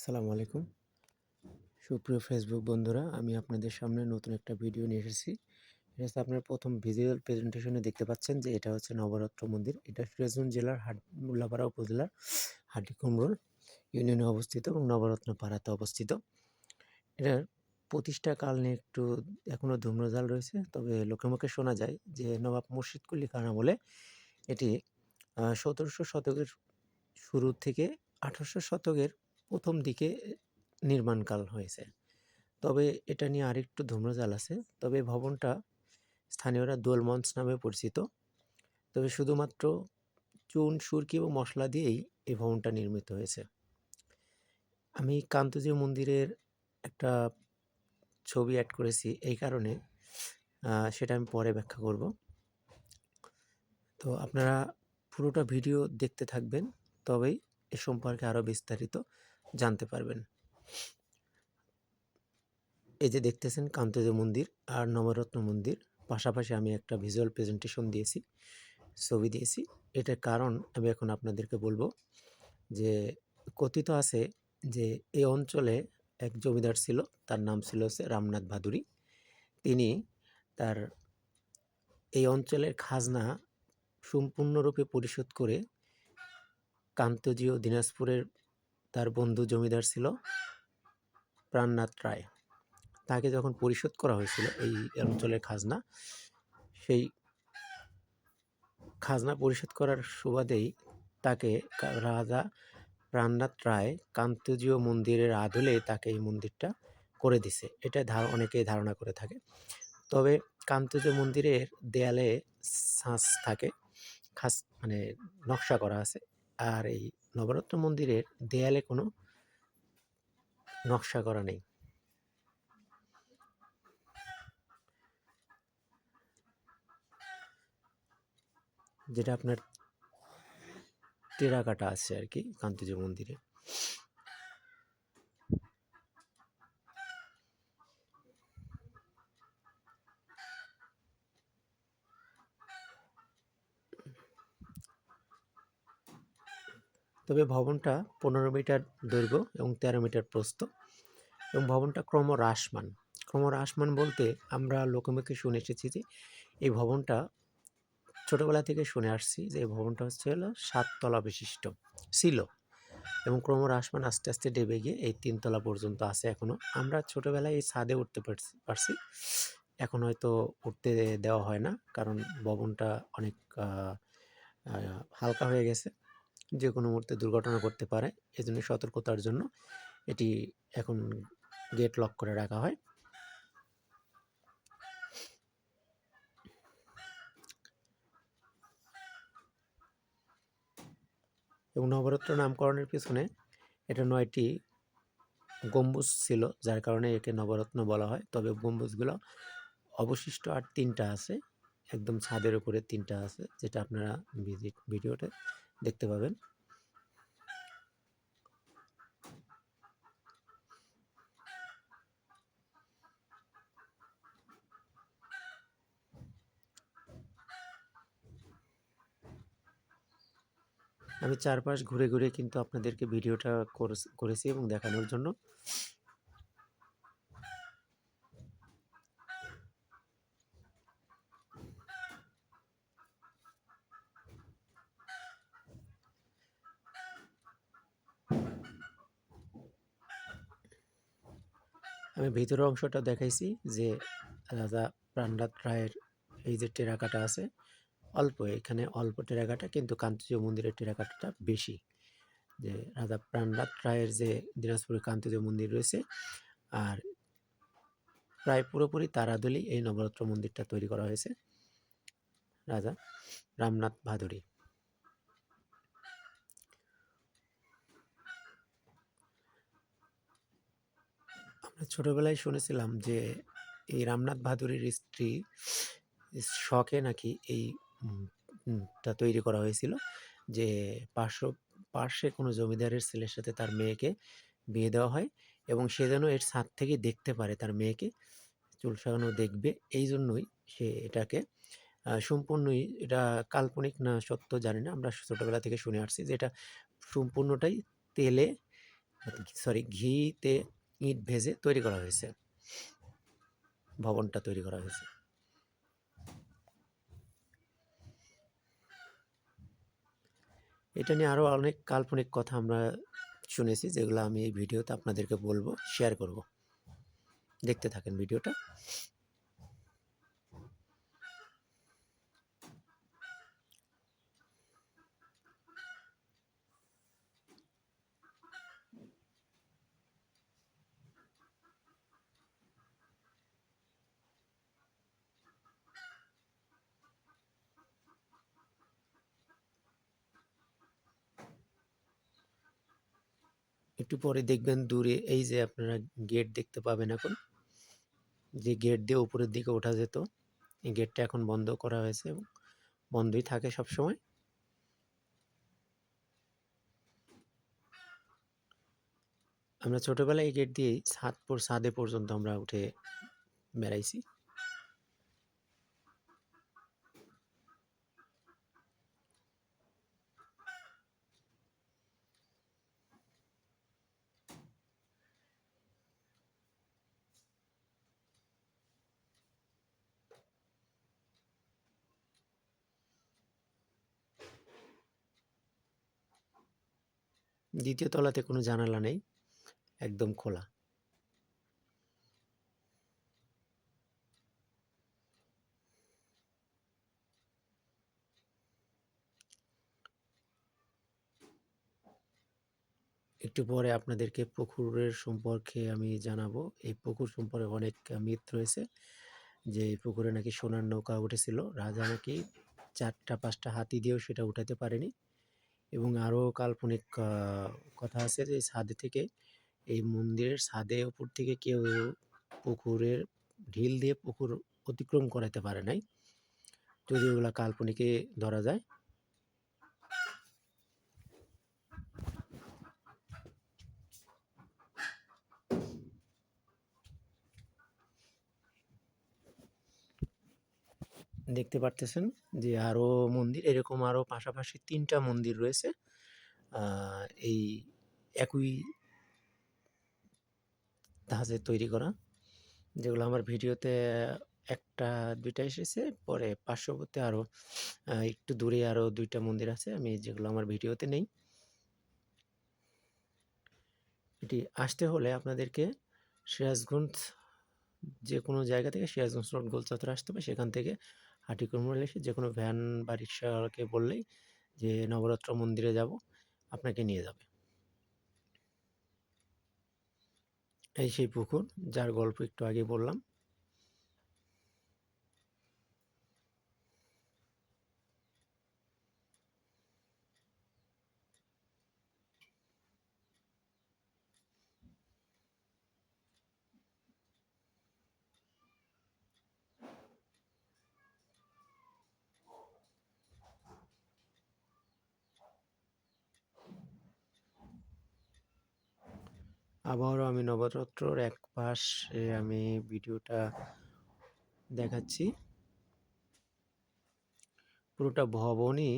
আসসালামু আলাইকুম। সুপ্রিয় ফেসবুক বন্ধুরা, আমি আপনাদের সামনে নতুন একটা ভিডিও নিয়ে এসেছি। এটা হচ্ছে আপনার প্রথম ভিজুয়াল প্রেজেন্টেশনে দেখতে পাচ্ছেন যে এটা হচ্ছে নবরত্ন মন্দির। এটা সিরাজগঞ্জ জেলার উল্লাপাড়া উপজেলার হাটিকুমরুল ইউনিয়নে অবস্থিত এবং নবরত্ন পাড়াতে অবস্থিত। এটার প্রতিষ্ঠা কাল নিয়ে একটু এখনও ধূম্রজাল রয়েছে, তবে লোকে মুখে শোনা যায় যে নবাব মুর্শিদ কুলি খান আমলে এটি ১৭০০ শতকের শুরু থেকে ১৮০০ শতকের প্রথম দিকে নির্মাণকাল হয়েছে। তবে এটা নিয়ে আরেকটু ধূম্রজাল আছে। তবে ভবনটা স্থানীয়রা দোল মঞ্চ নামে পরিচিত। তবে শুধুমাত্র চুন, সুরকি এবং মশলা দিয়েই এই ভবনটা নির্মিত হয়েছে। আমি কান্তজি মন্দিরের একটা ছবি অ্যাড করেছি এই কারণে, সেটা আমি পরে ব্যাখ্যা করব। তো আপনারা পুরোটা ভিডিও দেখতে থাকবেন, তবেই এ সম্পর্কে আরও বিস্তারিত জানতে পারবেন। এই যে দেখতেছেন কান্তজি মন্দির আর নবরত্ন মন্দির, পাশাপাশি আমি একটা ভিজুয়াল প্রেজেন্টেশন দিয়েছি, ছবি দিয়েছি। এটার কারণ আমি এখন আপনাদেরকে বলবো। যে কথিত আছে যে এই অঞ্চলে এক জমিদার ছিল, তার নাম ছিল হচ্ছে রামনাথ ভাদুরী। তিনি তার এই অঞ্চলের খাজনা সম্পূর্ণরূপে পরিশোধ করে কান্তজি ও দিনাজপুরের তার বন্ধু জমিদার ছিল প্রাণনাথ রায়, তাকে যখন পরিশোধ করা হয়েছিল এই অঞ্চলের খাজনা, সেই খাজনা পরিশোধ করার সুবাদেই তাকে রাজা প্রাণনাথ রায় কান্তজীয় মন্দিরের আদলে তাকে এই মন্দিরটা করে দিছে, এটা অনেকেই ধারণা করে থাকে। তবে কান্তজীয় মন্দিরের দেয়ালে ছাঁচ থাকে, খাস মানে নকশা করা আছে। আর এই নবরত্ন মন্দিরের দেয়ালে কোনো নকশা করা নেই। যেটা আপনার টেরাকাটা আছে আর কি কান্তজীয় মন্দিরে। তবে ভবনটা 15 মিটার দৈর্ঘ্য এবং 13 মিটার প্রস্থ, এবং ভবনটা ক্রমহ্রাসমান বলতে আমরা লোকমুখে শুনে এসেছি যে এই ভবনটা, ছোটবেলা থেকে শুনে আসছি যে এই ভবনটা হলো 7 তলা বিশিষ্ট ছিল, এবং ক্রমহ্রাসমান আস্তে আস্তে ডেবে গিয়ে এই 3 তলা পর্যন্ত আছে এখনো। আমরা ছোটবেলায় এই ছাদে উঠতে পারছি, এখন হয়তো উঠতে দেওয়া হয় না, কারণ ভবনটা অনেক হালকা হয়ে গেছে, যে কোনো মুহূর্তে দুর্ঘটনা ঘটতে পারে। এজন্য সতর্কতার জন্য এটি এখন গেট লক করে রাখা হয়। এবং নবরত্ন নামকরণের পিছনে এটা 9টি গম্বুজ ছিল, যার কারণে একে নবরত্ন বলা হয়। তবে গম্বুজগুলো অবশিষ্ট আর 3টা আছে, একদম ছাদের উপরে 3টা আছে, যেটা আপনারা ভিডিওতে দেখতে পাবেন। আমি চারপাশ ঘুরে ঘুরে কিন্তু আপনাদেরকে ভিডিওটা করেছি এবং দেখানোর জন্য। আমি ভিতরের অংশটা দেখাইছি যে রাজা প্রাণনাথ রায়ের এই যে টেরাকাটা আছে, অল্প, এখানে অল্প টেরাকাটা, কিন্তু কান্তজি মন্দিরের টেরাকাটাটা বেশি। যে রাজা প্রাণনাথ রায়ের যে দিনাজপুরে কান্তজি মন্দির রয়েছে, আর প্রায় পুরোপুরি তার আদলেই এই নবরত্ন মন্দিরটা তৈরি করা হয়েছে রাজা রামনাথ ভাদুরী। আমরা ছোটবেলায় শুনেছিলাম যে এই রামনাথ ভাদুরীর স্ত্রী শখে নাকি এই টা তৈরি করা হয়েছিল, যে পার্শ্বে কোনো জমিদারের ছেলের সাথে তার মেয়েকে বিয়ে দেওয়া হয়, এবং সে যেন এর ছাদ থেকে দেখতে পারে তার মেয়েকে, চুল সাজানো দেখবে। এই জন্যই সে এটাকে সম্পূর্ণই, এটা কাল্পনিক না সত্য জানি না, আমরা ছোটবেলা থেকে শুনে আসছি যে এটা সম্পূর্ণটাই তেলে সরি ঘিতে ইট ভেজে তৈরি করা হয়েছে, ভবনটা তৈরি করা হয়েছে। এটা নিয়ে আরও অনেক কাল্পনিক কথা আমরা শুনেছি, যেগুলো আমি এই ভিডিওতে আপনাদেরকে বলবো, শেয়ার করব। দেখতে থাকেন ভিডিওটা। একটু পরে দেখবেন দূরে এই যে আপনারা গেট দেখতে পাবেন এখন, যে গেট দিয়ে উপরের দিকে ওঠা যেত, এই গেটটা এখন বন্ধ করা হয়েছে এবং বন্ধই থাকে সব সময়। আমরা ছোটবেলায় এই গেট দিয়েই ছাদে পর্যন্ত আমরা উঠে বেড়াইছি। দ্বিতীয় তলাতে কোনো জানালা নেই, একদম খোলা। একটু পরে আপনাদেরকে পুকুরের সম্পর্কে আমি জানাবো। এই পুকুর সম্পর্কে অনেক মিথ রয়েছে, যে এই পুকুরে নাকি সোনার নৌকা উঠেছিল, রাজা নাকি 4টা-5টা হাতি দিয়েও সেটা উঠাতে পারেনি। এবং আরও কাল্পনিক কথা আছে যে ছাদে থেকে, এই মন্দিরের ছাদে উপর থেকে কেউ পুকুরের ঢিল দিয়ে পুকুর অতিক্রম করাতে পারে নাই, যদি ওগুলা কাল্পনিকে ধরা যায়। দেখতে পারতেছেন যে আরও মন্দির, এরকম আরও পাশাপাশি 3টা মন্দির রয়েছে এই একই ধাঁচে তৈরি করা, যেগুলো আমার ভিডিওতে 1টা-2টা এসেছে। পরে পার্শ্ববর্তী আরও একটু দূরে আরও 2টা মন্দির আছে, আমি যেগুলো আমার ভিডিওতে নেই। এটি আসতে হলে আপনাদেরকে সিরাজগঞ্জ, যে কোনো জায়গা থেকে সিরাজগঞ্জ রোড গোল চত্বরে আসতে হবে। সেখান থেকে হাটিকুমরুল এসে যে কোনো ভ্যান বা রিক্সাওয়ালাকে বললেই যে নবরত্ন মন্দিরে যাব, আপনাকে নিয়ে যাবে। এই সেই পুকুর যার গল্প একটু আগে বললাম। আবারও আমি নবরত্নর এক পাশে আমি ভিডিওটা দেখাচ্ছি। পুরোটা ভবনই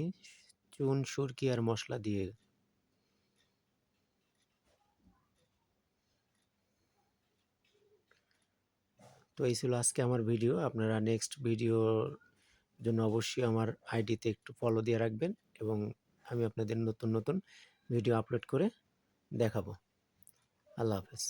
চুন সুরকি আর মশলা দিয়ে। তো এই ছিল আজকে আমার ভিডিও। আপনারা নেক্সট ভিডিওর জন্য অবশ্যই আমার আইডিতে একটু ফলো দিয়ে রাখবেন, এবং আমি আপনাদের নতুন নতুন ভিডিও আপলোড করে দেখাবো। আল্লাহ হাফেজ।